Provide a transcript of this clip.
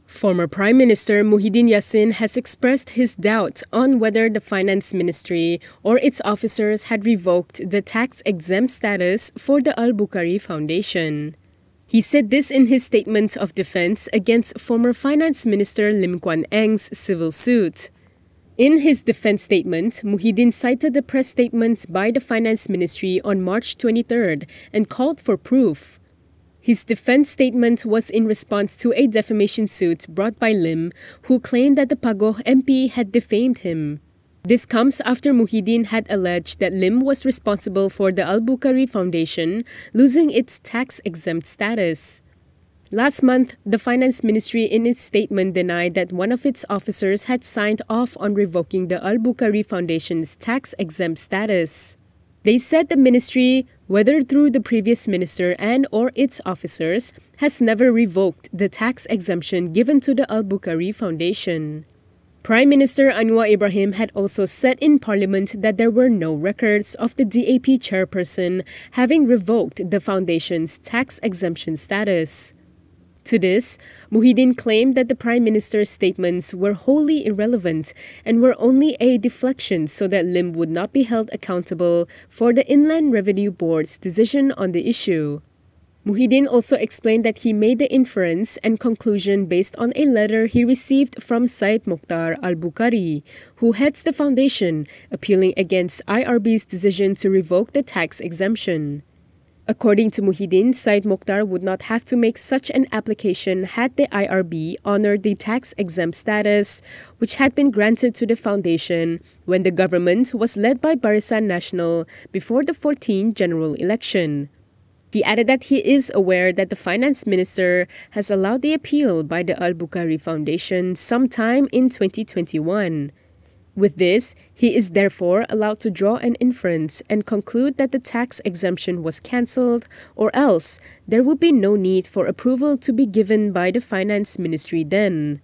Former Prime Minister Muhyiddin Yassin has expressed his doubt on whether the Finance Ministry or its officers had revoked the tax-exempt status for the Al-Bukhari Foundation. He said this in his statement of defense against former Finance Minister Lim Kwan Eng's civil suit. In his defense statement, Muhyiddin cited the press statement by the Finance Ministry on March 23rd and called for proof. His defense statement was in response to a defamation suit brought by Lim, who claimed that the Pagoh MP had defamed him. This comes after Muhyiddin had alleged that Lim was responsible for the Al-Bukhari Foundation losing its tax-exempt status. Last month, the Finance Ministry in its statement denied that one of its officers had signed off on revoking the Al-Bukhari Foundation's tax-exempt status. They said the ministry, whether through the previous minister and/or its officers, has never revoked the tax exemption given to the Al-Bukhari Foundation. Prime Minister Anwar Ibrahim had also said in Parliament that there were no records of the DAP chairperson having revoked the foundation's tax exemption status. To this, Muhyiddin claimed that the Prime Minister's statements were wholly irrelevant and were only a deflection so that Lim would not be held accountable for the Inland Revenue Board's decision on the issue. Muhyiddin also explained that he made the inference and conclusion based on a letter he received from Syed Mokhtar Al-Bukhari, who heads the foundation, appealing against IRB's decision to revoke the tax exemption. According to Muhyiddin, Syed Mokhtar would not have to make such an application had the IRB honored the tax-exempt status, which had been granted to the foundation when the government was led by Barisan Nasional before the 2014 general election. He added that he is aware that the finance minister has allowed the appeal by the Al-Bukhari Foundation sometime in 2021. With this, he is therefore allowed to draw an inference and conclude that the tax exemption was cancelled, or else there would be no need for approval to be given by the Finance Ministry then.